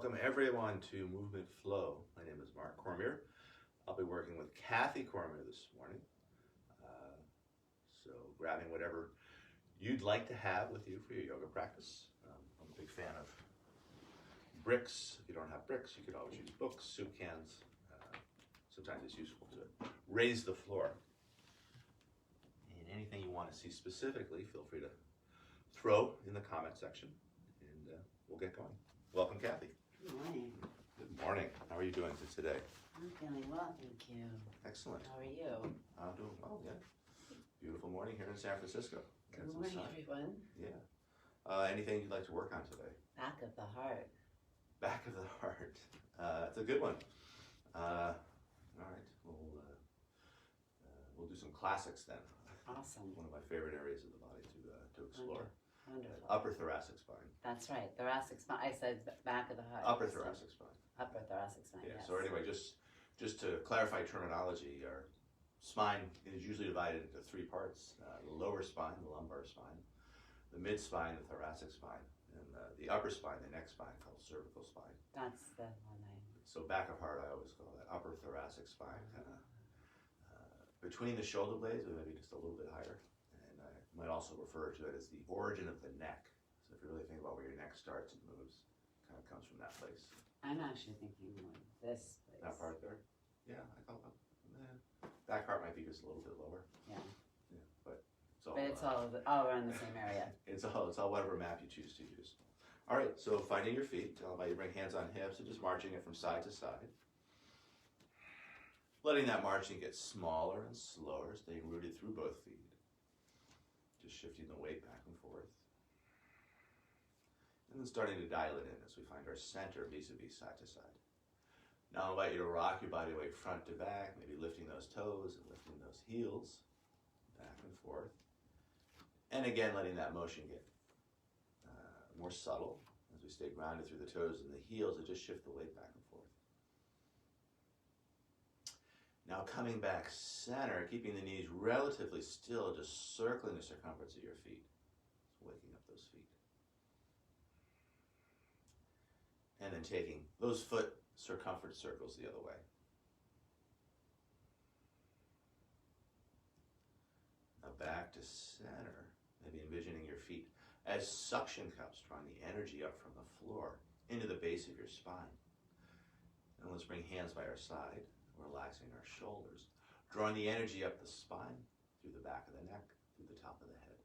Welcome everyone to Movement Flow. My name is Mark Cormier. I'll be working with Kathy Cormier this morning. So grabbing whatever you'd like to have with you for your yoga practice. I'm a big fan of bricks. If you don't have bricks, you could always use books, soup cans. Sometimes it's useful to raise the floor. And anything you want to see specifically, feel free to throw in the comment section and we'll get going. Welcome, Kathy. Good morning. Good morning. How are you doing today? I'm feeling well, thank you. Excellent. How are you? I'm doing well, yeah. Beautiful morning here in San Francisco. Good morning, everyone. Yeah. Anything you'd like to work on today? Back of the heart. Back of the heart. It's a good one. All right. We'll do some classics then. Awesome. One of my favorite areas of the body to explore. Wonderful. Upper thoracic spine. That's right. Thoracic spine. I said back of the heart. Upper thoracic spine. Upper thoracic spine. Yeah. Yes. So anyway, just to clarify terminology, our spine is usually divided into three parts: the lower spine, the lumbar spine; the mid spine, the thoracic spine; and the upper spine, the neck spine, called cervical spine. That's the one I. So back of heart, I always call that upper thoracic spine, kind of between the shoulder blades, or maybe just a little bit higher. And I might also refer to it as the origin of the neck. So if you really think about where your neck starts and moves, it kind of comes from that place. I'm actually thinking more this place. That part there? Yeah, I call it. Back part might be just a little bit lower. Yeah. Yeah, but But it's all around the same area. It's all whatever map you choose to use. All right, so finding your feet. I'll invite you to bring hands on hips and just marching it from side to side. Letting that marching get smaller and slower, staying rooted through both feet. Just shifting the weight back and forth. And then starting to dial it in as we find our center vis-a-vis side to side. Now I'll invite you to rock your body weight front to back, maybe lifting those toes and lifting those heels back and forth. And again, letting that motion get more subtle as we stay grounded through the toes and the heels and just shift the weight back and forth. Now coming back center, keeping the knees relatively still, just circling the circumference of your feet. Waking up those feet. And then taking those foot circumference circles the other way. Now back to center, maybe envisioning your feet as suction cups, drawing the energy up from the floor into the base of your spine. And let's bring hands by our side, relaxing our shoulders, drawing the energy up the spine, through the back of the neck, through the top of the head.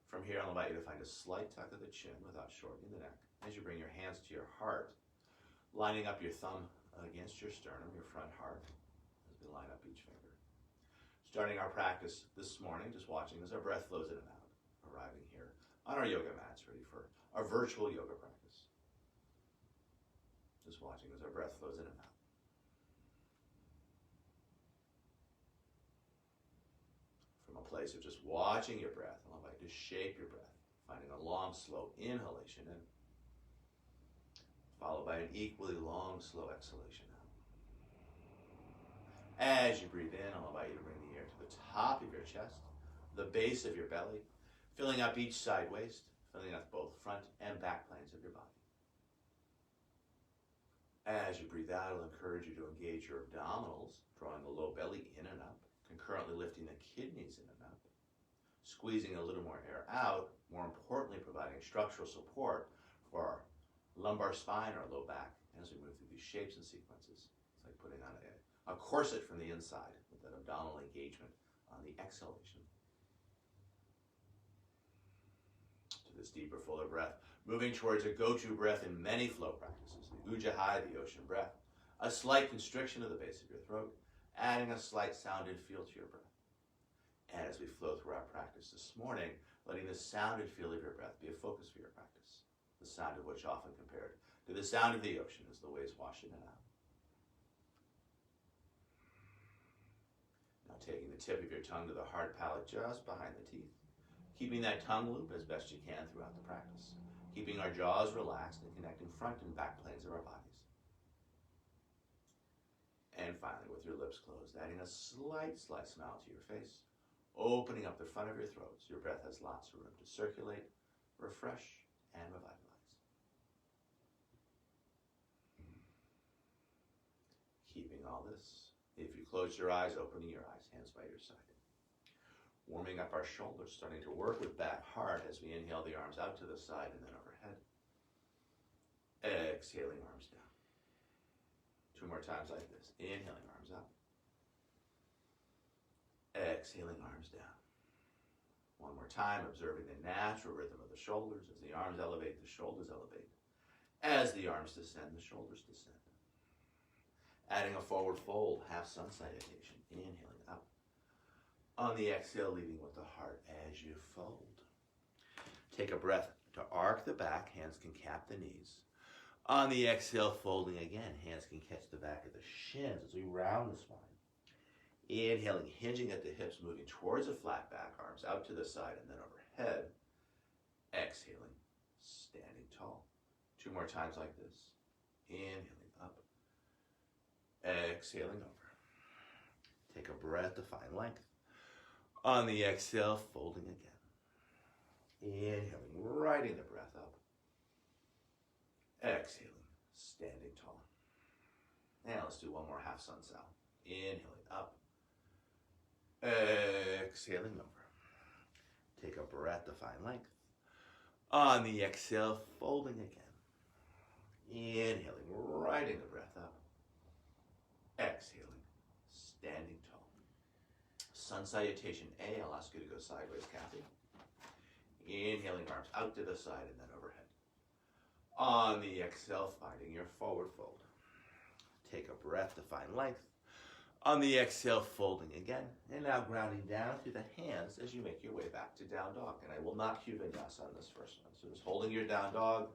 From here, I'll invite you to find a slight tuck of the chin without shortening the neck. As you bring your hands to your heart, lining up your thumb against your sternum, your front heart, as we line up each finger. Starting our practice this morning, just watching as our breath flows in and out, arriving here on our yoga mats, ready for our virtual yoga practice. Just watching as our breath flows in and out. From a place of just watching your breath, I'll invite you to shape your breath, finding a long, slow inhalation in, followed by an equally long, slow exhalation out. As you breathe in, I'll invite you to bring the air to the top of your chest, the base of your belly, filling up each side waist, filling up both front and back planes of your body. As you breathe out, I'll encourage you to engage your abdominals, drawing the low belly in and up, concurrently lifting the kidneys in and up, squeezing a little more air out, more importantly providing structural support for our lumbar spine or low back as we move through these shapes and sequences. It's like putting on a corset from the inside with that abdominal engagement on the exhalation. To this deeper, fuller breath, moving towards a go-to breath in many flow practices, the Ujjayi, the ocean breath, a slight constriction of the base of your throat, adding a slight sound and feel to your breath. And as we flow through our practice this morning, letting the sound and feel of your breath be a focus for your practice. The sound of which often compared to the sound of the ocean as the waves wash in and out. Now taking the tip of your tongue to the hard palate just behind the teeth, keeping that tongue loop as best you can throughout the practice, keeping our jaws relaxed and connecting front and back planes of our bodies. And finally, with your lips closed, adding a slight smile to your face, opening up the front of your throat so your breath has lots of room to circulate, refresh, and revitalize. close your eyes, opening your eyes, hands by your side. Warming up our shoulders, starting to work with back hard as we inhale the arms out to the side and then overhead. Exhaling arms down. 2 more times like this. Inhaling arms up. Exhaling arms down. 1 more time, observing the natural rhythm of the shoulders. As the arms elevate, the shoulders elevate. As the arms descend, the shoulders descend. Adding a forward fold, half sun salutation. Inhaling up. On the exhale, leading with the heart as you fold. Take a breath to arc the back. Hands can cap the knees. On the exhale, folding again. Hands can catch the back of the shins as we round the spine. Inhaling, hinging at the hips, moving towards a flat back, arms out to the side and then overhead. Exhaling, standing tall. 2 more times like this. Inhaling up. Exhaling over. Take a breath to find length. On the exhale, folding again. Inhaling, riding the breath up. Exhaling, standing tall. Now let's do 1 more half sun sal. Inhaling up. Exhaling over. Take a breath to find length. On the exhale, folding again. Inhaling, riding the breath up. Exhaling, standing tall. Sun salutation A, I'll ask you to go sideways, Kathy. Inhaling, arms out to the side and then overhead. On the exhale, finding your forward fold. Take a breath to find length. On the exhale, folding again. And now grounding down through the hands as you make your way back to down dog. And I will not cue vinyasa on this first one. So just holding your down dog.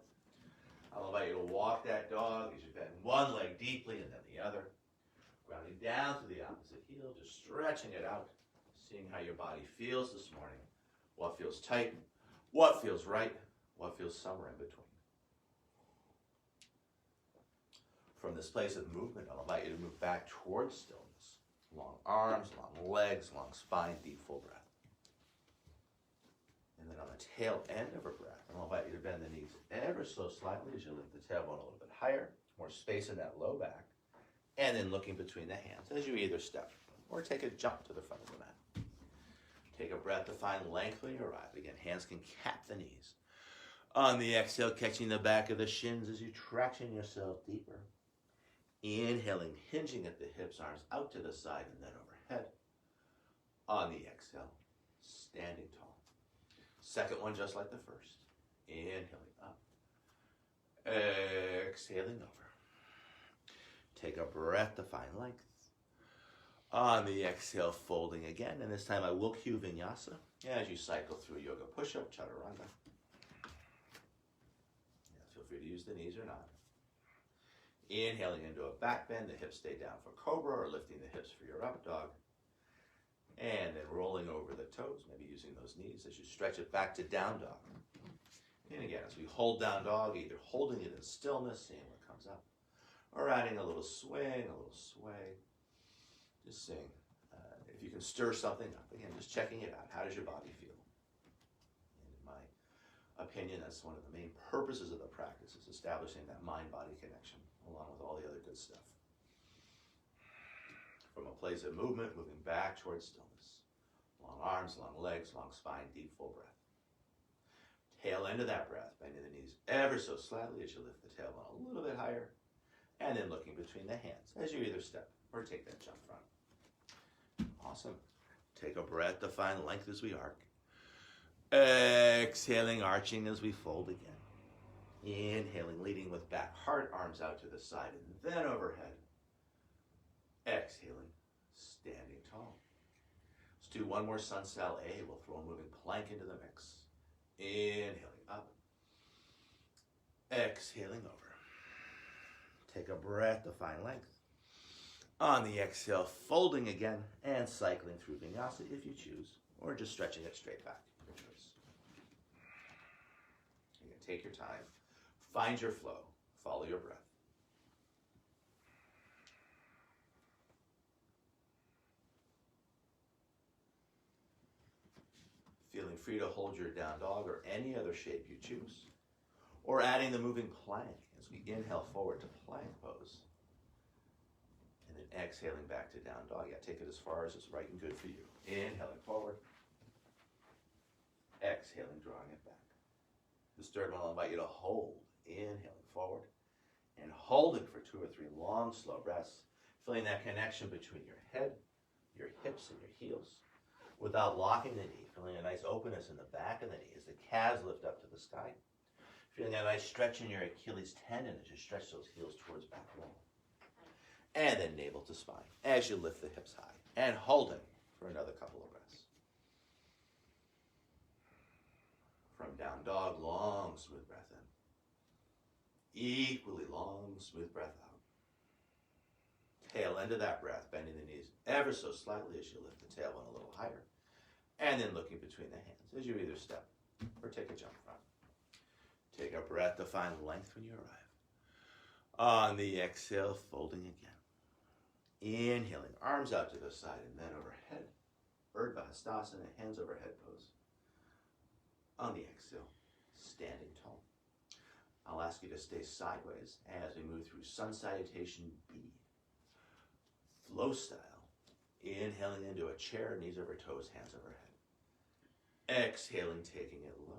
I'll invite you to walk that dog as you bend one leg deeply and then the other. Grounding down to the opposite heel, just stretching it out. Seeing how your body feels this morning. What feels tight, what feels right, what feels somewhere in between. From this place of movement, I'll invite you to move back towards stillness. Long arms, long legs, long spine, deep full breath. And then on the tail end of a breath, I'll invite you to bend the knees ever so slightly as you lift the tailbone a little bit higher, more space in that low back, and then looking between the hands as you either step or take a jump to the front of the mat. Take a breath to find length when you arrive. Again, hands can cap the knees. On the exhale, catching the back of the shins as you traction yourself deeper. Inhaling, hinging at the hips, arms out to the side and then overhead. On the exhale, standing tall. Second one just like the first. Inhaling up. Exhaling over. Take a breath to find length. On the exhale, folding again. And this time I will cue vinyasa as you cycle through yoga push-up, chaturanga. Feel free to use the knees or not. Inhaling into a back bend, the hips stay down for cobra or lifting the hips for your up dog. And then rolling over the toes, maybe using those knees as you stretch it back to down dog. And again, as we hold down dog, either holding it in stillness, seeing what comes up, or adding a little swing, a little sway. Just seeing if you can stir something up. Again, just checking it out. How does your body feel? And in my opinion, that's one of the main purposes of the practice, is establishing that mind-body connection, along with all the other good stuff. From a place of movement, moving back towards stillness. Long arms, long legs, long spine, deep full breath. Tail end of that breath, bending the knees ever so slightly as you lift the tailbone a little bit higher, and then looking between the hands as you either step or take that jump front. Awesome. Take a breath to find length as we arc. Exhaling, arching as we fold again. Inhaling, leading with back heart, arms out to the side and then overhead. Exhaling, standing tall. Let's do one more sun sal A. We'll throw a moving plank into the mix. Inhaling up. Exhaling over. Take a breath to find length. On the exhale, folding again and cycling through vinyasa if you choose, or just stretching it straight back, your choice. You can take your time, find your flow, follow your breath. Feeling free to hold your down dog or any other shape you choose, or adding the moving plank as we inhale forward to plank pose. And then exhaling back to down dog. Yeah, take it as far as is right and good for you. Inhaling forward. Exhaling, drawing it back. This third one I'll invite you to hold. Inhaling forward and holding for 2 or 3 long, slow breaths, feeling that connection between your head, your hips, and your heels without locking the knee, feeling a nice openness in the back of the knee as the calves lift up to the sky. Feeling a nice stretch in your Achilles tendon as you stretch those heels towards back wall. And then navel to spine as you lift the hips high and holding for another couple of breaths. From down dog, long, smooth breath in. Equally long, smooth breath out. Tail end of that breath, bending the knees ever so slightly as you lift the tailbone a little higher. And then looking between the hands as you either step or take a jump front. Take a breath to find length when you arrive. On the exhale, folding again. Inhaling, arms out to the side and then overhead. Urdhva Hastasana, hands overhead pose. On the exhale, standing tall. I'll ask you to stay sideways as we move through Sun Salutation B. Flow style. Inhaling into a chair, knees over toes, hands overhead. Exhaling, taking it lower.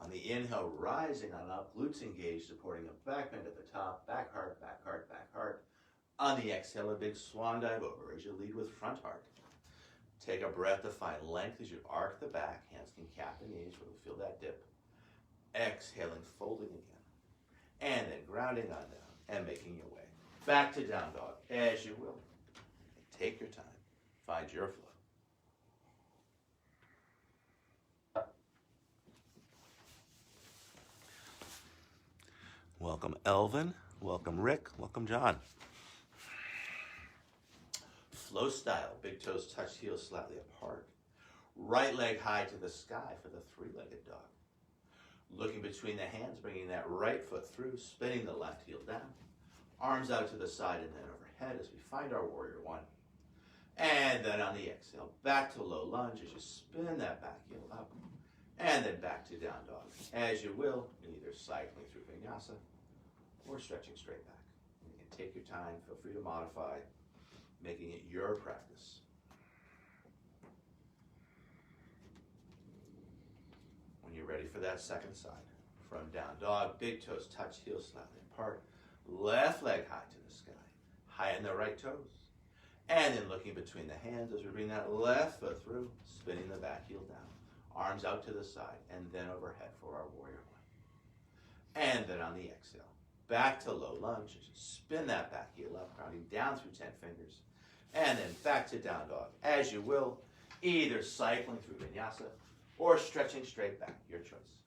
On the inhale, rising on up, glutes engaged, supporting a back bend at the top, back heart, back heart, back heart. On the exhale, a big swan dive over as you lead with front heart. Take a breath to find length as you arc the back, hands can cap the knees, we'll feel that dip. Exhaling, folding again. And then grounding on down and making your way back to down dog as you will. Take your time, find your flow. Welcome Elvin, welcome Rick, welcome John. Flow style, big toes touch heels slightly apart. Right leg high to the sky for the 3-legged dog. Looking between the hands, bringing that right foot through, spinning the left heel down. Arms out to the side and then overhead as we find our warrior 1. And then on the exhale, back to low lunge as you spin that back heel up. And then back to down dog, as you will, either cycling through vinyasa or stretching straight back. You can take your time, feel free to modify, making it your practice. When you're ready for that second side, from down dog, big toes touch, heels slightly apart, left leg high to the sky, high in the right toes. And then looking between the hands as we bring that left foot through, spinning the back heel down. Arms out to the side, and then overhead for our warrior 1. And then on the exhale, back to low lunge as you spin that back heel up, grounding down through 10 fingers. And then back to down dog, as you will, either cycling through vinyasa or stretching straight back, your choice.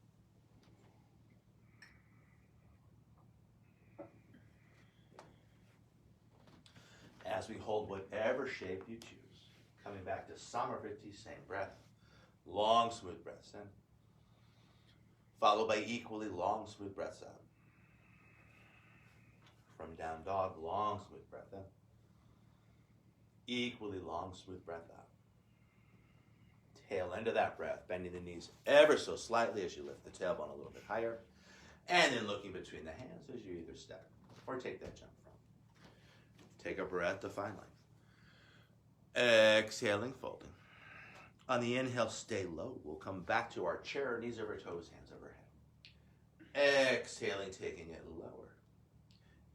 As we hold whatever shape you choose, coming back to Samarvriti, same breath. Long, smooth breaths in, followed by equally long, smooth breaths out. From down dog, long, smooth breath in, equally long, smooth breath out. Tail end of that breath, bending the knees ever so slightly as you lift the tailbone a little bit higher, and then looking between the hands as you either step or take that jump from. Take a breath to find length. Exhaling, folding. On the inhale, stay low. We'll come back to our chair, knees over toes, hands overhead. Exhaling, taking it lower.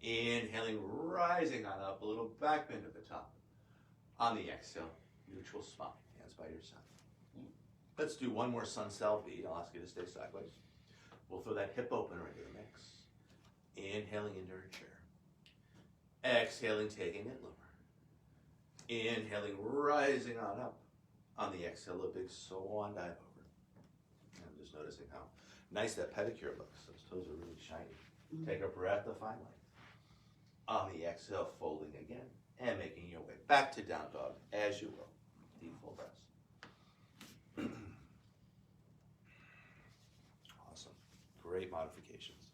Inhaling, rising on up, a little back bend at the top. On the exhale, neutral spine, hands by your side. Let's do one more sun cell beat. I'll ask you to stay sideways. We'll throw that hip opener into the mix. Inhaling into your chair. Exhaling, taking it lower. Inhaling, rising on up. On the exhale, a big swan dive over. And I'm just noticing how nice that pedicure looks. Those toes are really shiny. Take a breath to find length. On the exhale, folding again and making your way back to down dog as you will. Deep full breaths. Awesome. Great modifications.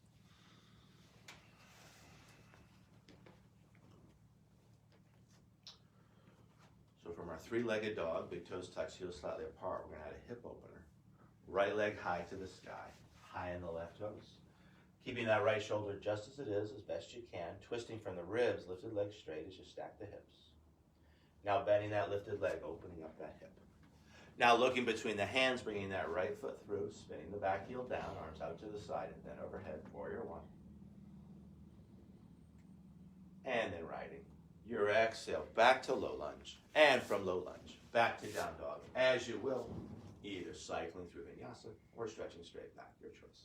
So from our 3-legged dog, big toes touch, heels slightly apart, we're going to add a hip opener. Right leg high to the sky, high in the left toes. Keeping that right shoulder just as it is as best you can, twisting from the ribs, lifted leg straight as you stack the hips. Now bending that lifted leg, opening up that hip. Now looking between the hands, bringing that right foot through, spinning the back heel down, arms out to the side, and then overhead, warrior one. And then riding your exhale back to low lunge, and from low lunge back to down dog, as you will, either cycling through vinyasa or stretching straight back, your choice.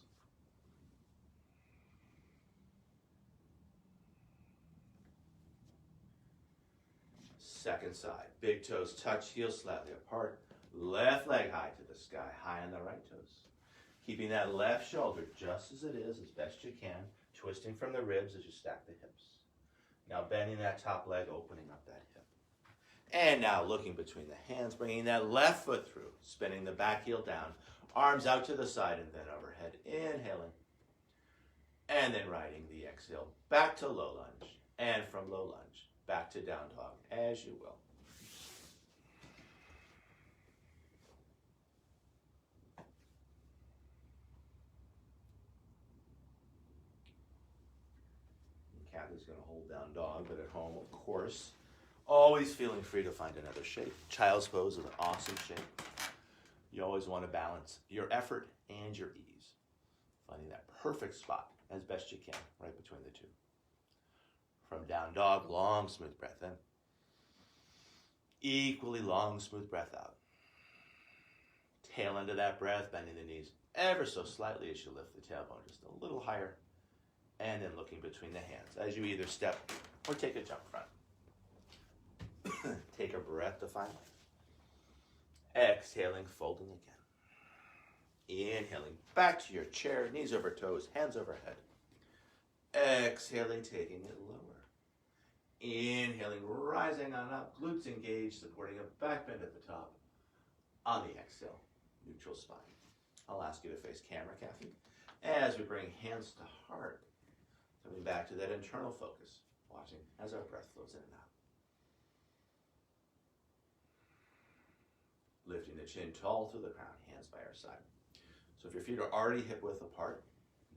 Second side, big toes touch, heels slightly apart, left leg high to the sky, high on the right toes. Keeping that left shoulder just as it is as best you can, twisting from the ribs as you stack the hips. Now bending that top leg, opening up that hip. And now looking between the hands, bringing that left foot through, spinning the back heel down, arms out to the side and then overhead, inhaling. And then riding the exhale back to low lunge, and from low lunge back to down dog, as you will. Kathy's going to hold down dog, but at home, of course, always feeling free to find another shape. Child's pose is an awesome shape. You always want to balance your effort and your ease, finding that perfect spot as best you can, right between the two. From down dog, long, smooth breath in. Equally long, smooth breath out. Tail end of that breath, bending the knees ever so slightly as you lift the tailbone just a little higher. And then looking between the hands as you either step or take a jump front. Take a breath to find life. Exhaling, folding again. Inhaling back to your chair, knees over toes, hands overhead. Exhaling, taking it lower. Inhaling, rising on up, glutes engaged, supporting a back bend at the top. On the exhale, neutral spine. I'll ask you to face camera, Kathy, as we bring hands to heart. Coming back to that internal focus, watching as our breath flows in and out. Lifting the chin tall through the crown, hands by our side. So if your feet are already hip width apart,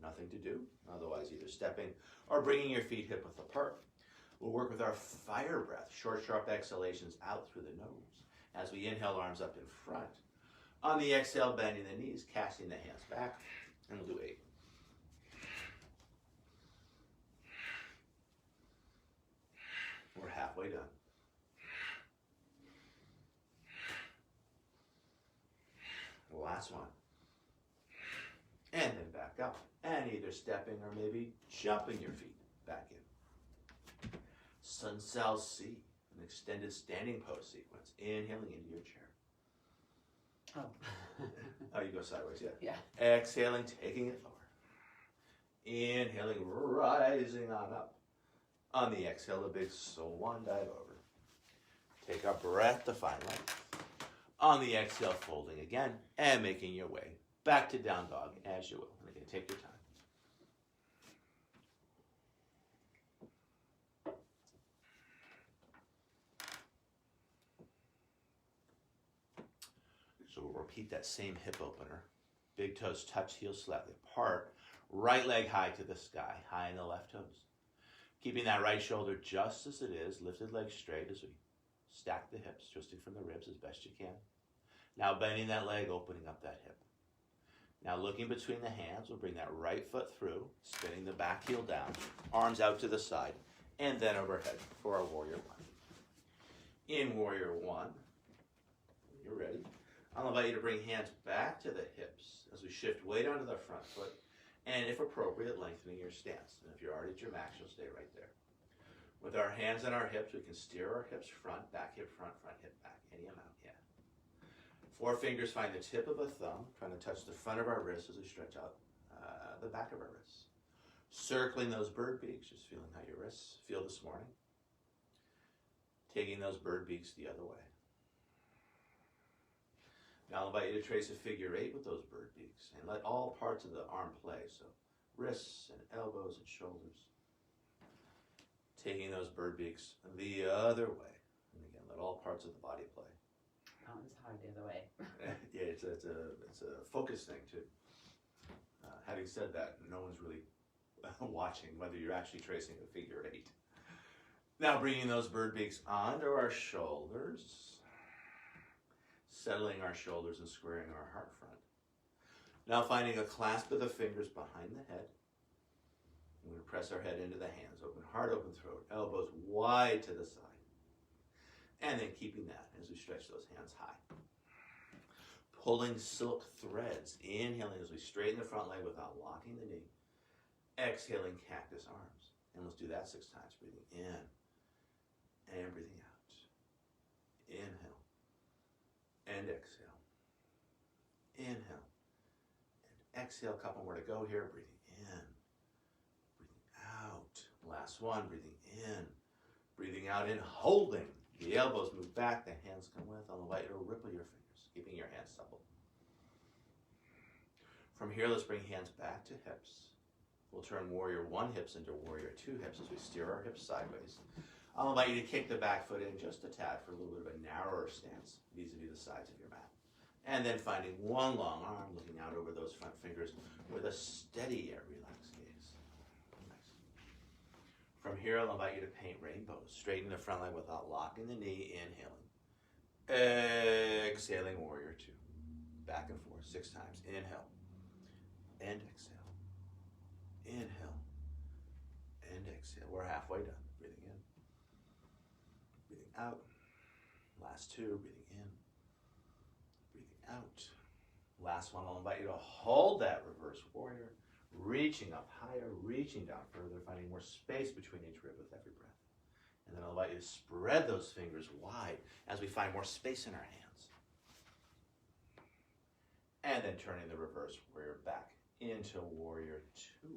nothing to do. Otherwise, either stepping or bringing your feet hip width apart. We'll work with our fire breath, short, sharp exhalations out through the nose. As we inhale, arms up in front. On the exhale, bending the knees, casting the hands back, and we'll do 8. We're halfway done. Last one. And then back up. And either stepping or maybe jumping your feet back in. Sun Sal C, an extended standing pose sequence. Inhaling into your chair. Oh. Oh, you go sideways, yeah. Yeah. Exhaling, taking it lower. Inhaling, rising on up. On the exhale, a big swan dive over. Take a breath to find life. On the exhale, folding again and making your way back to down dog as you will. And again, take your time. So we'll repeat that same hip opener. Big toes touch, heels slightly apart. Right leg high to the sky, high in the left toes. Keeping that right shoulder just as it is, lifted leg straight as we stack the hips, twisting from the ribs as best you can. Now bending that leg, opening up that hip. Now looking between the hands, we'll bring that right foot through, spinning the back heel down, arms out to the side, and then overhead for our warrior one. In warrior one, when you're ready, I'll invite you to bring hands back to the hips as we shift weight onto the front foot, and if appropriate, lengthening your stance. And if you're already at your max, you'll stay right there. With our hands on our hips, we can steer our hips front, hip, front hip, back, any amount, yeah. 4 fingers find the tip of a thumb, trying to touch the front of our wrists as we stretch out the back of our wrists. Circling those bird beaks, just feeling how your wrists feel this morning. Taking those bird beaks the other way. Now I'll invite you to trace a figure 8 with those bird beaks and let all parts of the arm play. So wrists and elbows and shoulders. Taking those bird beaks the other way. And again, let all parts of the body play. That one's hard the other way. Yeah, it's a focus thing too. Having said that, no one's really watching whether you're actually tracing a figure 8. Now bringing those bird beaks onto our shoulders, settling our shoulders and squaring our heart front. Now finding a clasp of the fingers behind the head. We're going to press our head into the hands, open heart, open throat, elbows wide to the side. And then keeping that as we stretch those hands high. Pulling silk threads, inhaling as we straighten the front leg without locking the knee. Exhaling cactus arms. And let's do that 6 times, breathing in and breathing out. Inhale and exhale. Inhale and exhale. A couple more to go here. Breathing in, breathing out. Last one, breathing in, breathing out, and holding. The elbows move back, the hands come with. On the right, it'll ripple your fingers, keeping your hands supple. From here, let's bring hands back to hips. We'll turn warrior 1 hips into warrior 2 hips as we steer our hips sideways. I'll invite you to kick the back foot in just a tad for a little bit of a narrower stance vis-a-vis the sides of your mat. And then finding one long arm, looking out over those front fingers with a steady yet relaxed gaze. Nice. From here, I'll invite you to paint rainbows. Straighten the front leg without locking the knee, inhaling. Exhaling, warrior 2. Back and forth 6 times. Inhale and exhale. Inhale and exhale. We're halfway done. Breathing in, breathing out. Last 2, breathing in, breathing out. Last one, I'll invite you to hold that reverse warrior, reaching up higher, reaching down further, finding more space between each rib with every breath. And then I'll invite you to spread those fingers wide as we find more space in our hands. And then turning the reverse warrior back into warrior 2.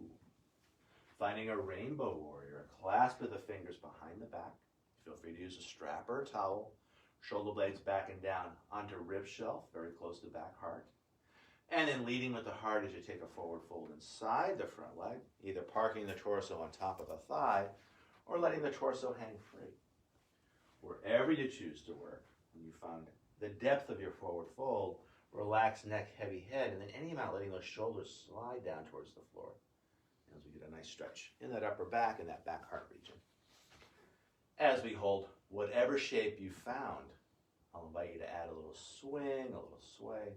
Finding a rainbow warrior, a clasp of the fingers behind the back. Feel free to use a strap or a towel. Shoulder blades back and down onto rib shelf, very close to back heart. And then leading with the heart as you take a forward fold inside the front leg, either parking the torso on top of the thigh or letting the torso hang free. Wherever you choose to work, when you found the depth of your forward fold, relax neck, heavy head, and then any amount letting those shoulders slide down towards the floor as we get a nice stretch in that upper back and that back heart region. As we hold whatever shape you found, I'll invite you to add a little swing, a little sway,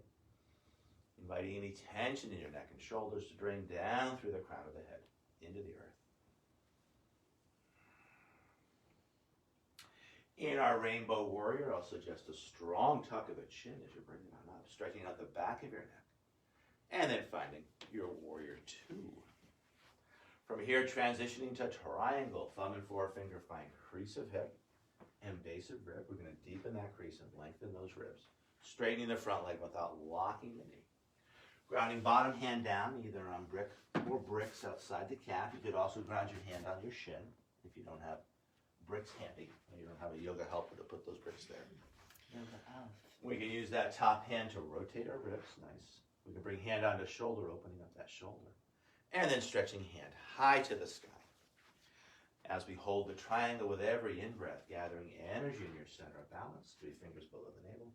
inviting any tension in your neck and shoulders to drain down through the crown of the head into the earth. In our rainbow warrior, I'll suggest a strong tuck of the chin as you bring it on up, stretching out the back of your neck. And then finding your warrior 2. From here, transitioning to triangle, thumb and forefinger find crease of hip and base of rib. We're going to deepen that crease and lengthen those ribs, straightening the front leg without locking the knee. Grounding bottom hand down, either on brick or bricks outside the calf. You could also ground your hand on your shin if you don't have bricks handy, or you don't have a yoga helper to put those bricks there. We can use that top hand to rotate our ribs, nice. We can bring hand onto shoulder, opening up that shoulder. And then stretching hand high to the sky. As we hold the triangle with every in-breath, gathering energy in your center of balance, 3 fingers below the navel.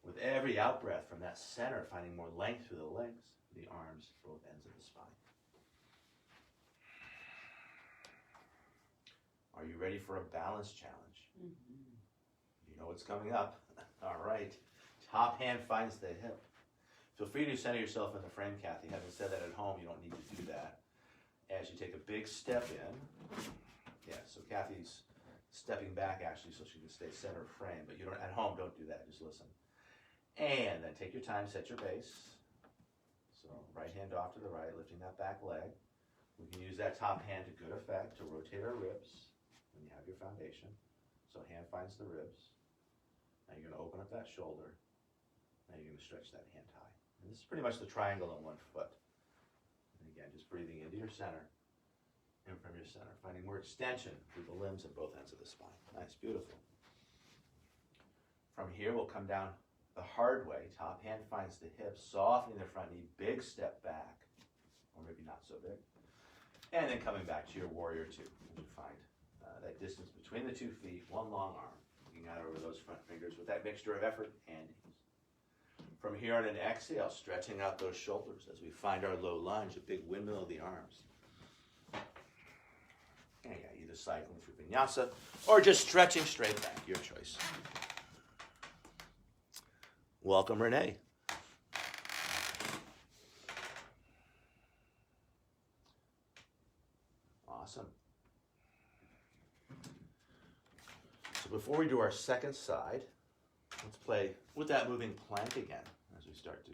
With every out-breath from that center, finding more length through the legs, the arms, both ends of the spine. Are you ready for a balance challenge? Mm-hmm. You know what's coming up. All right. Top hand finds the hip. Feel free to center yourself in the frame, Kathy. Having said that at home, you don't need to do that. As you take a big step in. Yeah, so Kathy's stepping back actually so she can stay center of frame. But you don't at home, don't do that. Just listen. And then take your time, set your base. So right hand off to the right, lifting that back leg. We can use that top hand to good effect to rotate our ribs when you have your foundation. So hand finds the ribs. Now you're going to open up that shoulder. Now you're going to stretch that hand high. And this is pretty much the triangle on one foot. And again, just breathing into your center and from your center, finding more extension through the limbs at both ends of the spine. Nice, beautiful. From here, we'll come down the hard way. Top hand finds the hips, softening the front knee, big step back, or maybe not so big. And then coming back to your warrior 2. You find that distance between the 2 feet, one long arm, looking out over those front fingers with that mixture of effort and ease. From here on an exhale, stretching out those shoulders as we find our low lunge, a big windmill of the arms. And yeah, either cycling through vinyasa or just stretching straight back, your choice. Welcome, Renee. Awesome. So before we do our second side, let's play with that moving plank again as we start to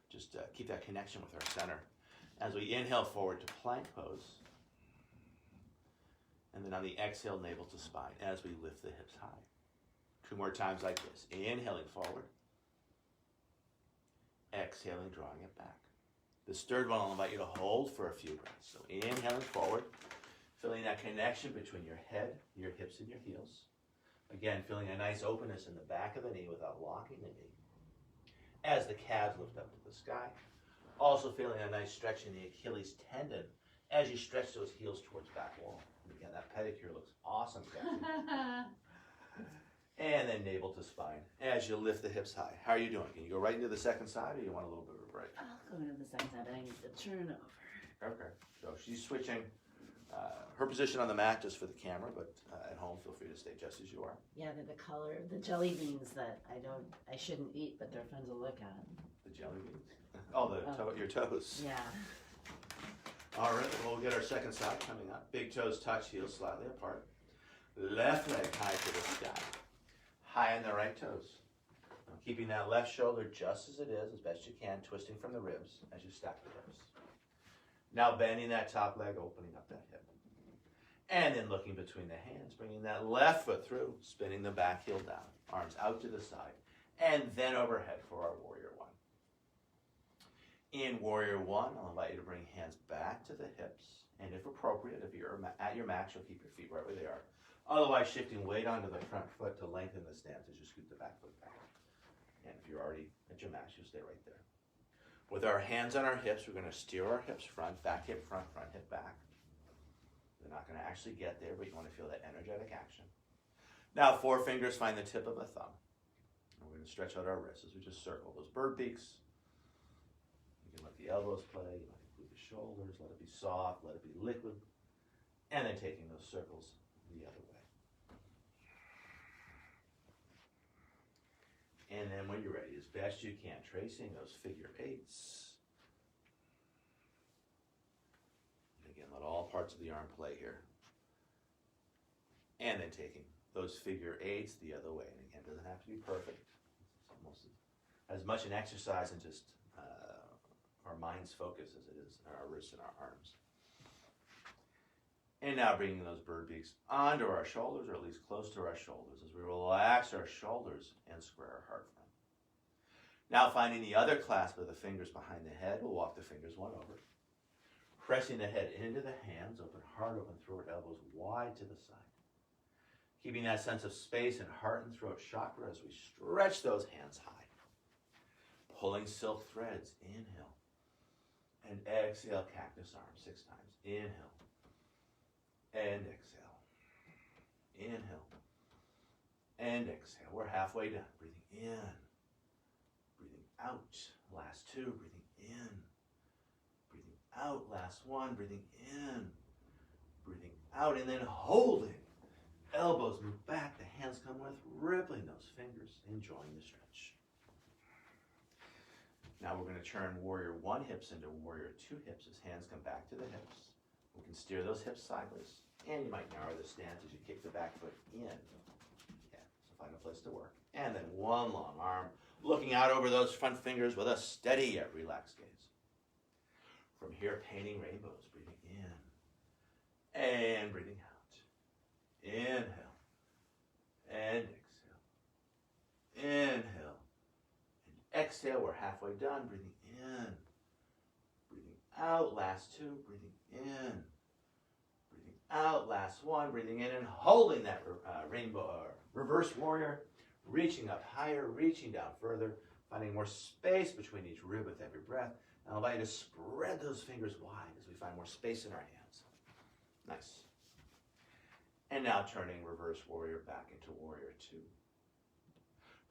just keep that connection with our center. As we inhale forward to plank pose, and then on the exhale, navel to spine as we lift the hips high. 2 more times like this. Inhaling forward. Exhaling, drawing it back. This third one, I'll invite you to hold for a few breaths. So inhaling forward, feeling that connection between your head, your hips, and your heels. Again, feeling a nice openness in the back of the knee without locking the knee. As the calves lift up to the sky. Also feeling a nice stretch in the Achilles tendon as you stretch those heels towards back wall. And again, that pedicure looks awesome. And then navel to spine as you lift the hips high. How are you doing? Can you go right into the second side, or you want a little bit of a break? I'll go into the second side, but I need to turn over. Okay. So she's switching her position on the mat just for the camera, but at home, feel free to stay just as you are. Yeah, they're the color of the jelly beans that I shouldn't eat, but they're fun to look at. The jelly beans? Oh, your toes. Yeah. All right, well, we'll get our second side coming up. Big toes touch, heels slightly apart. Left leg high to the sky. High on the right toes. Now, keeping that left shoulder just as it is, as best you can, twisting from the ribs as you stack the hips. Now bending that top leg, opening up that hip. And then looking between the hands, bringing that left foot through, spinning the back heel down. Arms out to the side. And then overhead for our Warrior One. In Warrior One, I'll invite you to bring hands back to the hips. And if appropriate, if you're at your max, you'll keep your feet right where they are. Otherwise, shifting weight onto the front foot to lengthen the stance as you scoot the back foot back. And if you're already at your max, you'll stay right there. With our hands on our hips, we're going to steer our hips front, back hip front, front hip back. They're not going to actually get there, but you want to feel that energetic action. Now, 4 fingers find the tip of a thumb. And we're going to stretch out our wrists as we just circle those bird beaks. You can let the elbows play, you can include the shoulders, let it be soft, let it be liquid. And then taking those circles the other way. And then when you're ready, as best you can, tracing those figure 8s. And again, let all parts of the arm play here. And then taking those figure 8s the other way. And again, it doesn't have to be perfect. It's almost as much an exercise in just our mind's focus as it is our wrists and our arms. And now bringing those bird beaks onto our shoulders, or at least close to our shoulders, as we relax our shoulders and square our heart front. Now finding the other clasp of the fingers behind the head, we'll walk the fingers one over. Pressing the head into the hands, open heart, open throat, elbows wide to the side. Keeping that sense of space in heart and throat chakra as we stretch those hands high. Pulling silk threads, inhale. And exhale, cactus arms 6 times. Inhale. And exhale. Inhale. And exhale. We're halfway done. Breathing in. Breathing out. Last 2. Breathing in. Breathing out. Last 1. Breathing in. Breathing out. And then holding. Elbows move back. The hands come with. Rippling those fingers. Enjoying the stretch. Now we're going to turn Warrior One hips into Warrior Two hips as hands come back to the hips. We can steer those hips sideways. And you might narrow the stance as you kick the back foot in. Yeah, so find a place to work. And then one long arm, looking out over those front fingers with a steady yet relaxed gaze. From here, painting rainbows, breathing in and breathing out. Inhale and exhale. Inhale and exhale. We're halfway done. Breathing in, breathing out. Last 2, breathing in. Out, last 1, breathing in and holding that rainbow reverse warrior, reaching up higher, reaching down further, finding more space between each rib with every breath. And I'll invite you to spread those fingers wide as we find more space in our hands. Nice. And now turning reverse warrior back into Warrior Two.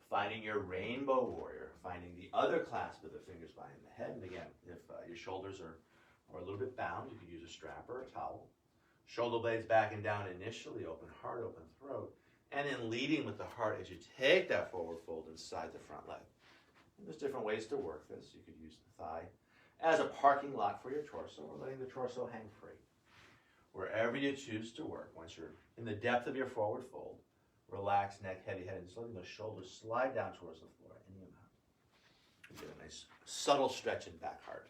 Finding your rainbow warrior, finding the other clasp of the fingers behind the head. And again, if your shoulders are a little bit bound, you could use a strap or a towel. Shoulder blades back and down initially, open heart, open throat, and then leading with the heart as you take that forward fold inside the front leg. And there's different ways to work this. You could use the thigh as a parking lot for your torso, or letting the torso hang free. Wherever you choose to work, once you're in the depth of your forward fold, relax neck, heavy head, and just letting those shoulders slide down towards the floor any amount. You get a nice subtle stretch in back heart.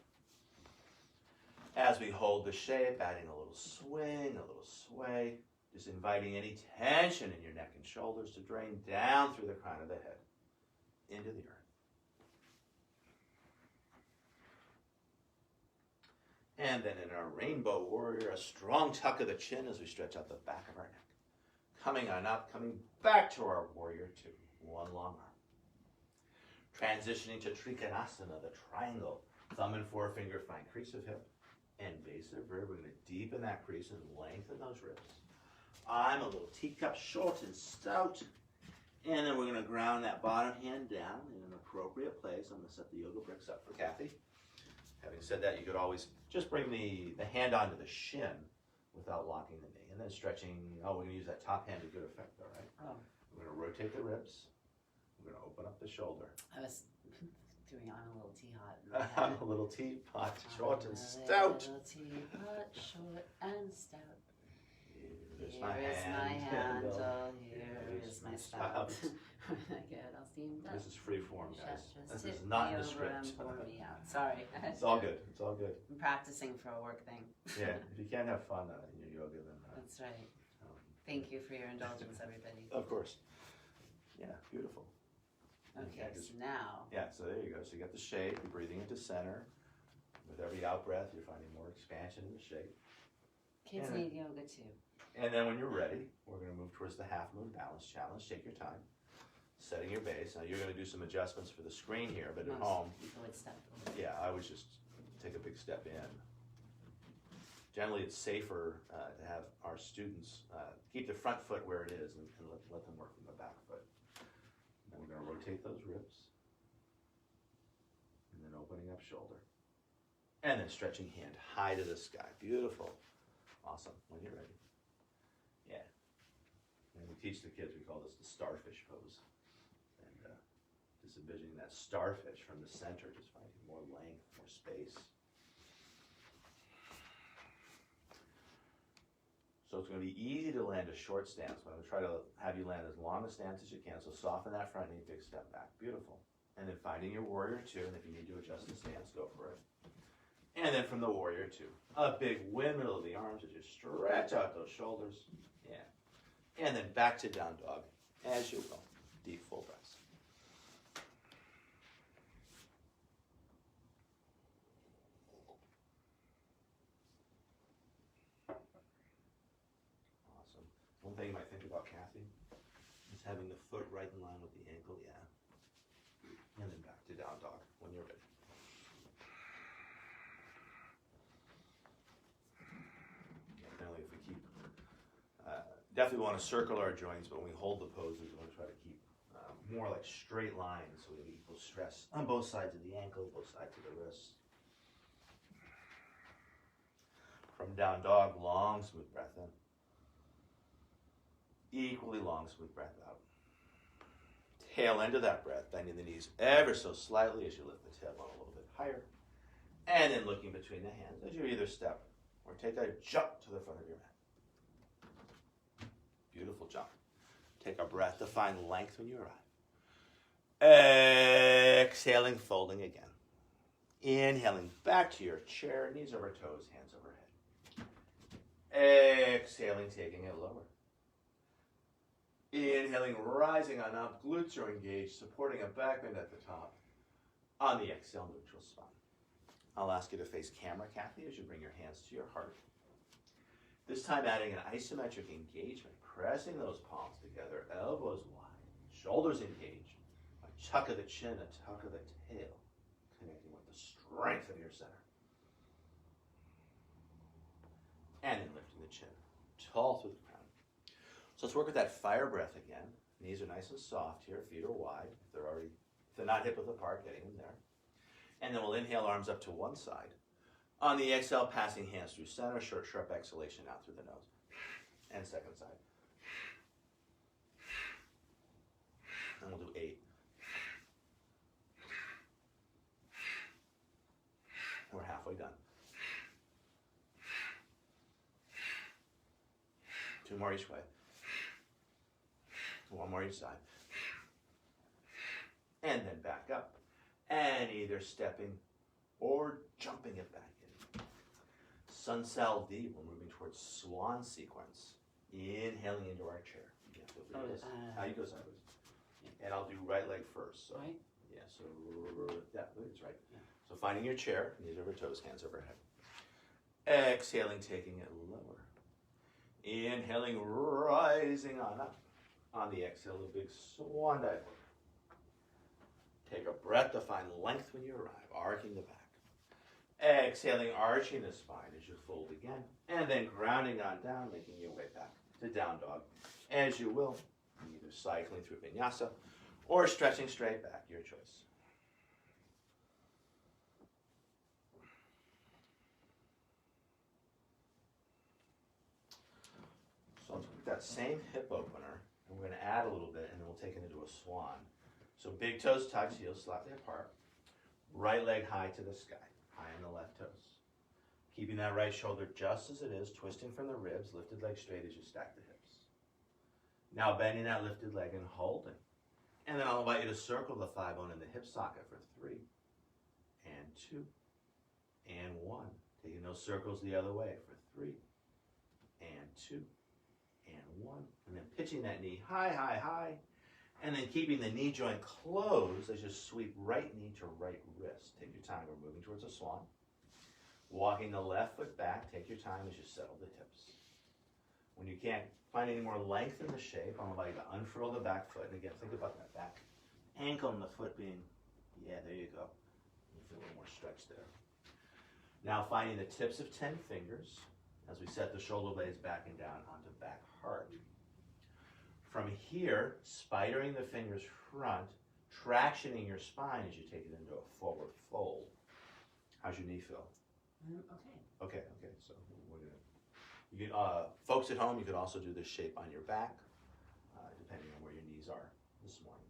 As we hold the shape, adding a little swing, a little sway, just inviting any tension in your neck and shoulders to drain down through the crown of the head into the earth. And then in our rainbow warrior, a strong tuck of the chin as we stretch out the back of our neck. Coming on up, coming back to our warrior two, one long arm. Transitioning to Trikonasana, the triangle. Thumb and forefinger find crease of hip and base of rib. We're going to deepen that crease and lengthen those ribs. I'm a little teacup, short and stout. And then we're going to ground that bottom hand down in an appropriate place. I'm going to set the yoga bricks up for Kathy. Having said that, you could always just bring the hand onto the shin without locking the knee. And then stretching, we're going to use that top hand to good effect, all right? Oh. We're going to rotate the ribs. We're going to open up the shoulder. I was doing on a little teapot. I'm a little teapot, short and stout. A little teapot, short and stout. Here's Here is my handle, here is my spout. When I get all steamed up. This is free form, guys. Just This is tip not me in the over script. and pour me out. Sorry. It's all good. It's all good. I'm practicing for a work thing. Yeah, if you can't have fun in your yoga, then That's right. Thank you for your indulgence, everybody. of course. Yeah, beautiful. Okay, so now. Yeah, so there you go. So you got the shape. You're breathing into center. With every out breath, you're finding more expansion in the shape. Kids need yoga too. And then when you're ready, we're going to move towards the half moon balance challenge. Take your time. Setting your base. Now you're going to do some adjustments for the screen here, but at home, People would step. yeah, I would just take a big step in. Generally, it's safer to have our students keep the front foot where it is and let them work from the back foot. Then we're going to rotate those ribs. And then opening up shoulder. And then stretching hand high to the sky. Beautiful. Awesome. When you're ready. Yeah. And we teach the kids, we call this the starfish pose. And just envisioning that starfish from the center, just finding more length, more space. So it's going to be easy to land a short stance, but I'm going to try to have you land as long a stance as you can. So soften that front knee, big step back. Beautiful. And then finding your warrior two, and if you need to adjust the stance, go for it. And then from the warrior two, a big windmill of the arms as you stretch out those shoulders. Yeah. And then back to down dog, as you will. Deep full breaths. Awesome. One thing you might think about, Kathy, is having the foot right in line with the ankle, yeah. And then back to down dog when you're ready. Definitely, if we keep, definitely want to circle our joints, but when we hold the poses, we want to try to keep more like straight lines so we have equal stress on both sides of the ankle, both sides of the wrist. From down dog, long, smooth breath in. Equally long, smooth breath out. Tail end of that breath, bending the knees ever so slightly as you lift the tailbone a little bit higher. And then looking between the hands as you either step or take a jump to the front of your mat. Beautiful jump. Take a breath to find length when you arrive. Exhaling, folding again. Inhaling back to your chair, knees over toes, hands overhead. Exhaling, taking it lower. Inhaling, rising on up, glutes are engaged, supporting a back bend at the top. On the exhale, neutral spine. I'll ask you to face camera, Kathy, as you bring your hands to your heart. This time adding an isometric engagement, pressing those palms together, elbows wide, shoulders engaged, a tuck of the chin, a tuck of the tail, connecting with the strength of your center. And then lifting the chin, tall through the crown. So let's work with that fire breath again. Knees are nice and soft here, feet are wide. If they're not hip width apart, getting them there. And then we'll inhale, arms up to one side. On the exhale, passing hands through center, short, sharp exhalation out through the nose. And second side. And we'll do 8. We're halfway done. 2 more each way. 1 more each side. And then back up. And either stepping or jumping it back in. Sun Sal D, we're moving towards swan sequence. Inhaling into our chair. Yeah, you go sideways. And I'll do right leg first. So. Right? Yeah, so that is right. Yeah. So finding your chair, knees over toes, hands overhead. Exhaling, taking it lower. Inhaling, rising on up. On the exhale, a big swan dive. Take a breath to find length when you arrive, arcing the back. Exhaling, arching the spine as you fold again. And then grounding on down, making your way back to down dog. As you will, either cycling through vinyasa or stretching straight back, your choice. So let's put that same hip opener, and we're going to add a little bit, and then we'll take it into a swan. So big toes touch, heels slightly apart. Right leg high to the sky, high on the left toes. Keeping that right shoulder just as it is, twisting from the ribs, lifted leg straight as you stack the hips. Now bending that lifted leg and holding. And then I'll invite you to circle the thigh bone in the hip socket for 3, and 2, and 1. Taking those circles the other way for 3, and 2, and 1. And then pitching that knee high, high, high. And then keeping the knee joint closed as you sweep right knee to right wrist. Take your time, we're moving towards a swan. Walking the left foot back, take your time as you settle the hips. When you can't find any more length in the shape, I'm going to unfurl the back foot. And again, think about that back ankle and the foot being, yeah, there you go. You feel a little more stretch there. Now finding the tips of 10 fingers as we set the shoulder blades back and down onto back heart. From here, spidering the fingers front, tractioning your spine as you take it into a forward fold. How's your knee feel? Okay. Okay. So we're gonna. You can, folks at home, you could also do this shape on your back, depending on where your knees are this morning.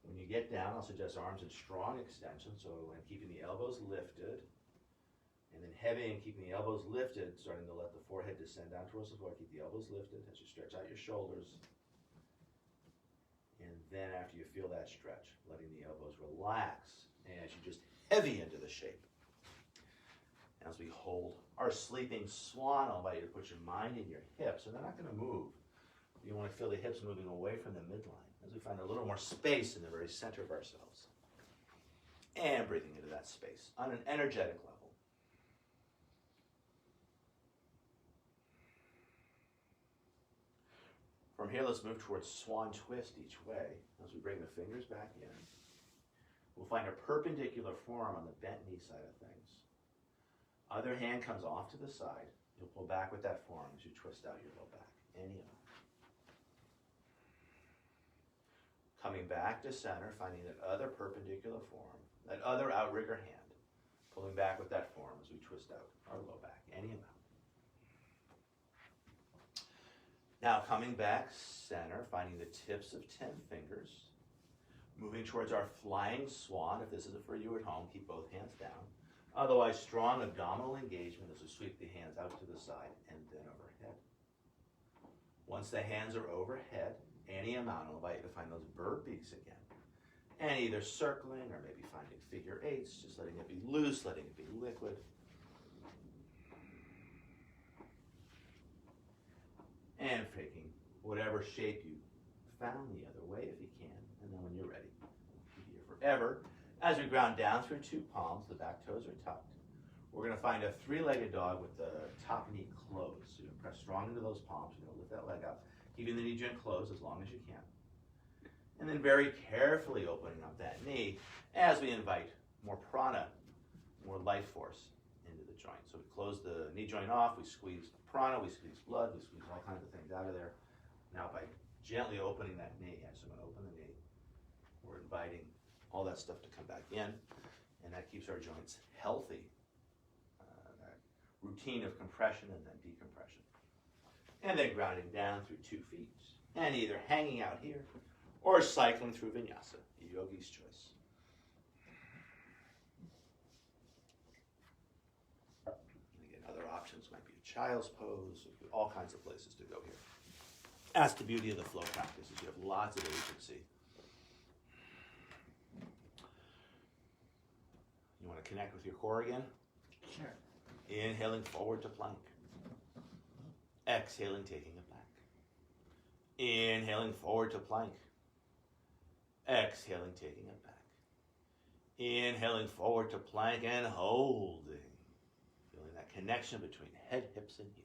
When you get down, I'll suggest arms in strong extension, so and keeping the elbows lifted. And then heavy and keeping the elbows lifted, starting to let the forehead descend down towards the floor. Keep the elbows lifted as you stretch out your shoulders. And then after you feel that stretch, letting the elbows relax as you just heavy into the shape. As we hold our sleeping swan, I'll invite you to put your mind in your hips, and they're not going to move. You want to feel the hips moving away from the midline as we find a little more space in the very center of ourselves. And breathing into that space on an energetic level. From here, let's move towards swan twist each way. As we bring the fingers back in, we'll find a perpendicular forearm on the bent knee side of things. Other hand comes off to the side. You'll pull back with that forearm as you twist out your low back. Any amount. Coming back to center, finding that other perpendicular forearm, that other outrigger hand. Pulling back with that forearm as we twist out our low back. Any amount. Now coming back center, finding the tips of 10 fingers, moving towards our flying swan. If this isn't for you at home, keep both hands down. Otherwise, strong abdominal engagement as we sweep the hands out to the side and then overhead. Once the hands are overhead, any amount, I'll invite you to find those bird beaks again. And either circling or maybe finding figure eights, just letting it be loose, letting it be liquid. And taking whatever shape you found the other way if you can. And then when you're ready, be here forever. As we ground down through 2 palms, the back toes are tucked. We're going to find a 3-legged dog with the top knee closed. So you're going to press strong into those palms. You're going to lift that leg up, keeping the knee joint closed as long as you can. And then very carefully opening up that knee as we invite more prana, more life force into the joint. So we close the knee joint off, we squeeze prana, we squeeze blood, we squeeze all kinds of things out of there. Now by gently opening that knee, so I'm going to open the knee, we're inviting all that stuff to come back in, and that keeps our joints healthy routine of compression and then decompression. And then grounding down through 2 feet, and either hanging out here or cycling through vinyasa, yogi's choice. And again, other options might be a child's pose, all kinds of places to go here. That's the beauty of the flow practice, is you have lots of agency. You want to connect with your core again? Sure. Inhaling forward to plank. Exhaling, taking it back. Inhaling forward to plank. Exhaling, taking it back. Inhaling forward to plank and holding. Feeling that connection between head, hips, and heels.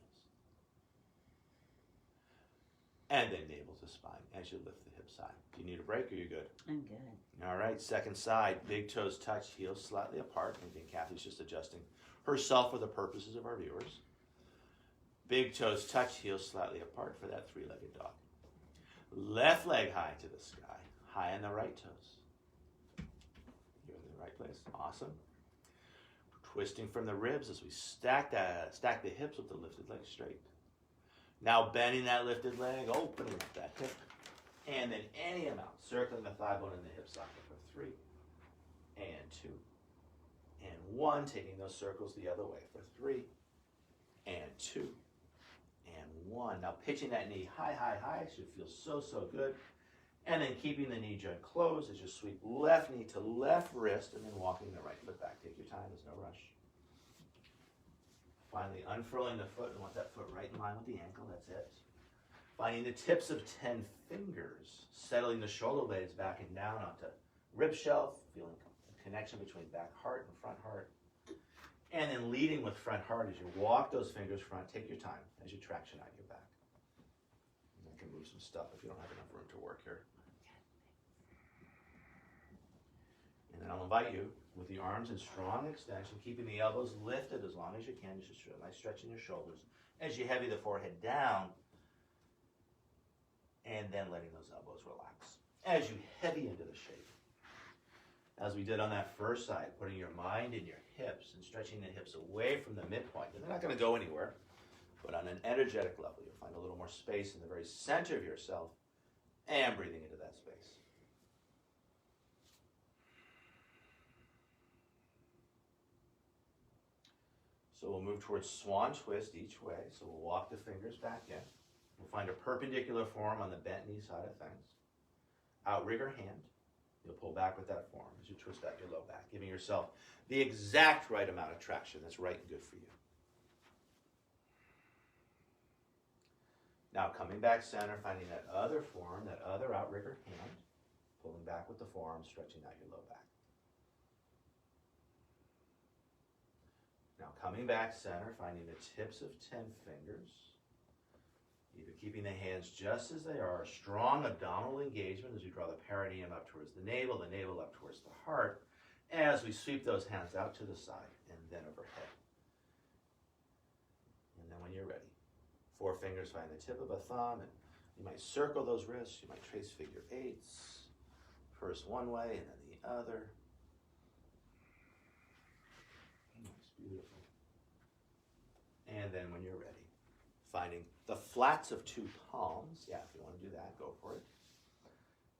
And then navel to spine as you lift the hip side. Do you need a break or are you good? I'm good. All right, second side. Big toes touch, heels slightly apart. I think Kathy's just adjusting herself for the purposes of our viewers. Big toes touch, heels slightly apart for that 3-legged dog. Left leg high to the sky, high on the right toes. You're in the right place. Awesome. Twisting from the ribs as we stack the hips with the lifted leg straight. Now bending that lifted leg, opening up that hip. And then any amount, circling the thigh bone and the hip socket for 3, and 2, and 1. Taking those circles the other way for 3, and 2, and 1. Now pitching that knee high, high, high should feel so, so good. And then keeping the knee joint closed as you sweep left knee to left wrist and then walking the right foot back. Take your time, there's no rush. Finally unfurling the foot and want that foot right in line with the ankle, that's it. Finding the tips of 10 fingers, settling the shoulder blades back and down onto rib shelf, feeling the connection between back heart and front heart. And then leading with front heart as you walk those fingers front. Take your time as you traction out your back. And I can move some stuff if you don't have enough room to work here. And then I'll invite you with the arms in strong extension, keeping the elbows lifted as long as you can. Just a nice stretch in your shoulders as you heavy the forehead down. And then letting those elbows relax as you heavy into the shape. As we did on that first side, putting your mind in your hips and stretching the hips away from the midpoint. And they're not going to go anywhere, but on an energetic level, you'll find a little more space in the very center of yourself and breathing into that space. So we'll move towards swan twist each way. So we'll walk the fingers back in. We'll find a perpendicular form on the bent knee side of things. Outrigger hand. You'll pull back with that form as you twist out your low back, giving yourself the exact right amount of traction that's right and good for you. Now coming back center, finding that other form, that other outrigger hand, pulling back with the forearm, stretching out your low back. Now coming back center, finding the tips of 10 fingers. Either keeping the hands just as they are, a strong abdominal engagement as we draw the perineum up towards the navel up towards the heart, as we sweep those hands out to the side and then overhead. And then when you're ready, 4 fingers find the tip of a thumb, and you might circle those wrists, you might trace figure 8s, first one way and then the other. Nice, beautiful. And then when you're ready, finding the flats of 2 palms. Yeah, if you want to do that, go for it.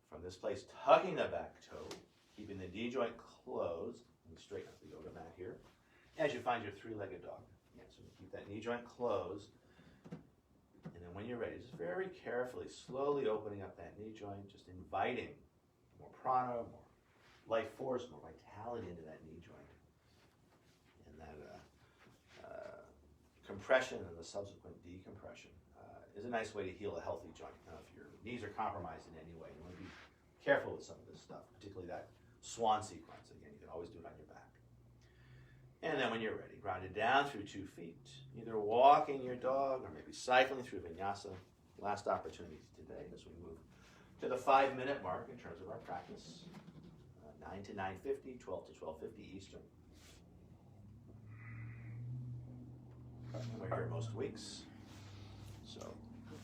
From this place, tucking the back toe, keeping the knee joint closed, and straighten up the yoga mat here, as you find your 3-legged dog. Yeah, so you keep that knee joint closed, and then when you're ready, just very carefully, slowly opening up that knee joint, just inviting more prana, more life force, more vitality into that knee joint. And that compression and the subsequent decompression is a nice way to heal a healthy joint. Now, if your knees are compromised in any way, you want to be careful with some of this stuff, particularly that swan sequence. Again, you can always do it on your back. And then when you're ready, ground it down through 2 feet, either walking your dog or maybe cycling through vinyasa. Last opportunity today as we move to the 5-minute mark in terms of our practice. 9 to 9:50, 12 to 12:50 Eastern. We're here most weeks. So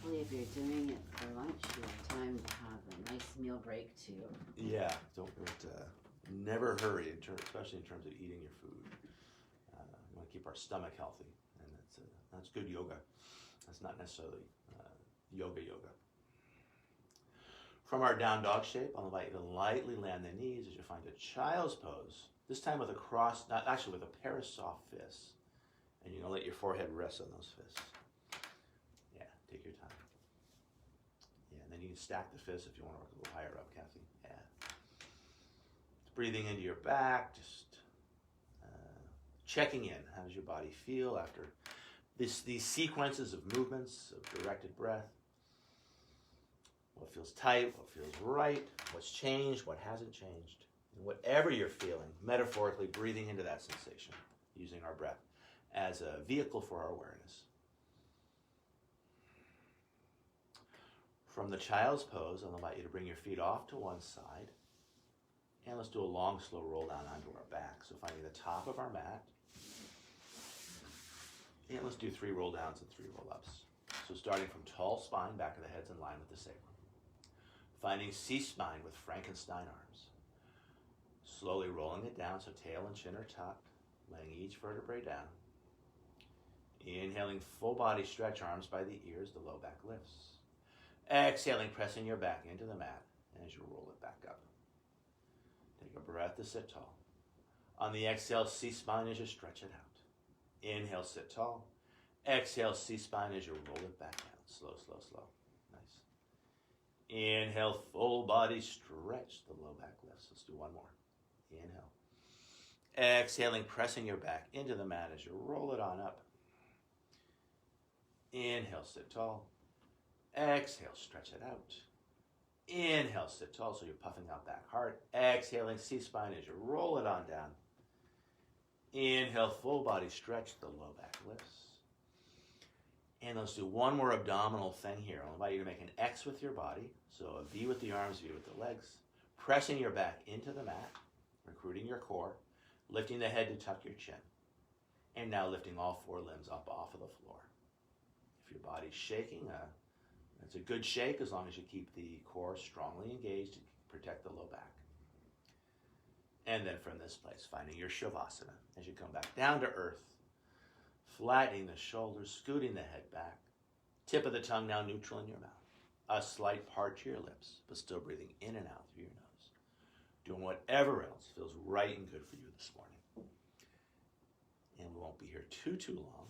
Hopefully if you're doing it for lunch, you have time to have a nice meal break too. yeah, don't never hurry, especially in terms of eating your food. We want to keep our stomach healthy, and That's good yoga. That's not necessarily yoga. From our down dog shape, I'll invite you to lightly land the knees as you find a child's pose. This time with with a pair of soft fists. And you're going to let your forehead rest on those fists. Yeah, take your time. Yeah, and then you can stack the fists if you want to work a little higher up, Kathy. Yeah. Breathing into your back, just checking in. How does your body feel after these sequences of movements, of directed breath? What feels tight, what feels right, what's changed, what hasn't changed. And whatever you're feeling, metaphorically breathing into that sensation, using our breath as a vehicle for our awareness. From the child's pose, I'll invite you to bring your feet off to one side. And let's do a long, slow roll down onto our back. So finding the top of our mat. And let's do 3 roll downs and 3 roll ups. So starting from tall spine, back of the head's in line with the sacrum. Finding C-spine with Frankenstein arms. Slowly rolling it down so tail and chin are tucked, laying each vertebrae down. Inhaling, full body stretch, arms by the ears, the low back lifts. Exhaling, pressing your back into the mat as you roll it back up. Take a breath to sit tall. On the exhale, C-spine as you stretch it out. Inhale, sit tall. Exhale, C-spine as you roll it back down. Slow. Nice. Inhale, full body stretch, the low back lifts. Let's do one more. Inhale. Exhaling, pressing your back into the mat as you roll it on up. Inhale, sit tall. Exhale, stretch it out. Inhale, sit tall, so you're puffing out back hard. Exhaling, C-spine as you roll it on down. Inhale, full body stretch, the low back lifts. And let's do one more abdominal thing here. I'll invite you to make an X with your body. So a V with the arms, V with the legs. Pressing your back into the mat, recruiting your core, lifting the head to tuck your chin. And now lifting all 4 limbs up off of the floor. If your body's shaking, it's a good shake as long as you keep the core strongly engaged to protect the low back. And then from this place, finding your Shavasana as you come back down to earth, flattening the shoulders, scooting the head back, tip of the tongue now neutral in your mouth, a slight part to your lips, but still breathing in and out through your nose, doing whatever else feels right and good for you this morning. And we won't be here too long.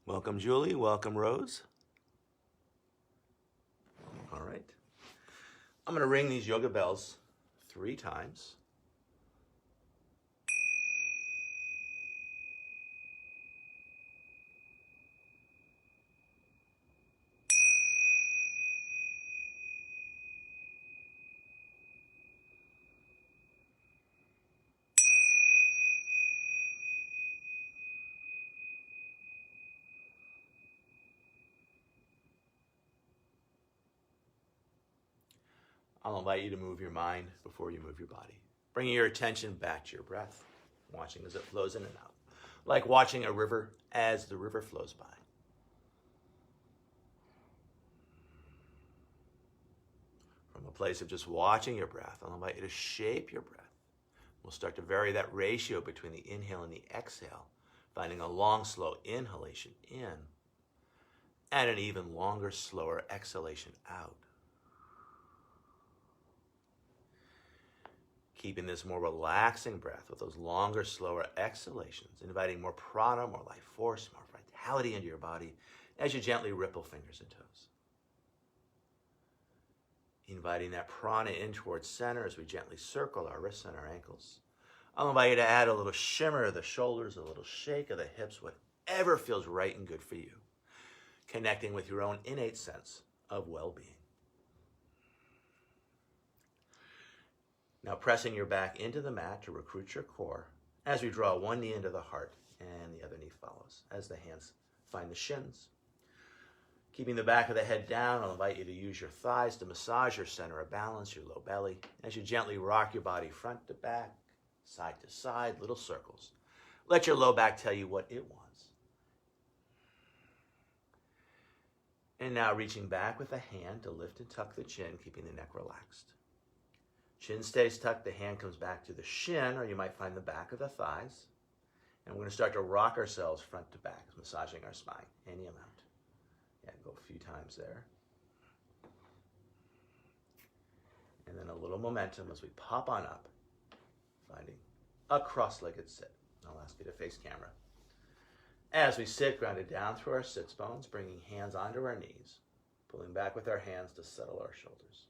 Welcome, Julie. Welcome, Rose. All right. I'm going to ring these yoga bells 3 times. I'll invite you to move your mind before you move your body. Bringing your attention back to your breath, watching as it flows in and out, like watching a river as the river flows by. From a place of just watching your breath, I'll invite you to shape your breath. We'll start to vary that ratio between the inhale and the exhale, finding a long, slow inhalation in and an even longer, slower exhalation out. Keeping this more relaxing breath with those longer, slower exhalations, inviting more prana, more life force, more vitality into your body as you gently ripple fingers and toes. Inviting that prana in towards center as we gently circle our wrists and our ankles. I'll invite you to add a little shimmer of the shoulders, a little shake of the hips, whatever feels right and good for you. Connecting with your own innate sense of well-being. Now pressing your back into the mat to recruit your core as we draw one knee into the heart and the other knee follows as the hands find the shins. Keeping the back of the head down, I'll invite you to use your thighs to massage your center of balance, your low belly, as you gently rock your body front to back, side to side, little circles. Let your low back tell you what it wants. And now reaching back with a hand to lift and tuck the chin, keeping the neck relaxed. Chin stays tucked, the hand comes back to the shin, or you might find the back of the thighs. And we're going to start to rock ourselves front to back, massaging our spine, any amount. Yeah, go a few times there. And then a little momentum as we pop on up, finding a cross-legged sit. I'll ask you to face camera. As we sit, grounded down through our sits bones, bringing hands onto our knees, pulling back with our hands to settle our shoulders.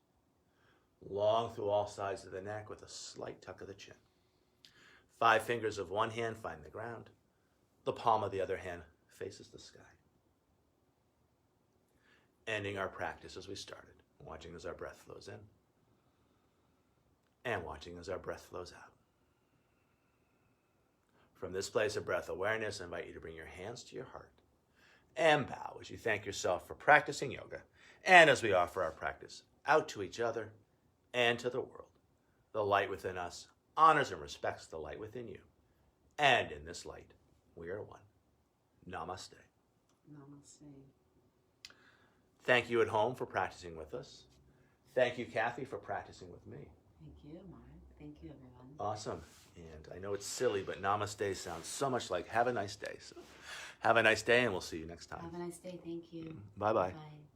Long through all sides of the neck with a slight tuck of the chin. 5 fingers of one hand find the ground. The palm of the other hand faces the sky. Ending our practice as we started, watching as our breath flows in, and watching as our breath flows out. From this place of breath awareness, I invite you to bring your hands to your heart and bow as you thank yourself for practicing yoga, and as we offer our practice out to each other and to the world. The light within us honors and respects the light within you. And in this light, we are one. Namaste. Namaste. Thank you at home for practicing with us. Thank you, Kathy, for practicing with me. Thank you, Mark. Thank you, everyone. Awesome. And I know it's silly, but namaste sounds so much like have a nice day. So have a nice day, and we'll see you next time. Have a nice day. Thank you. Bye-bye. Bye.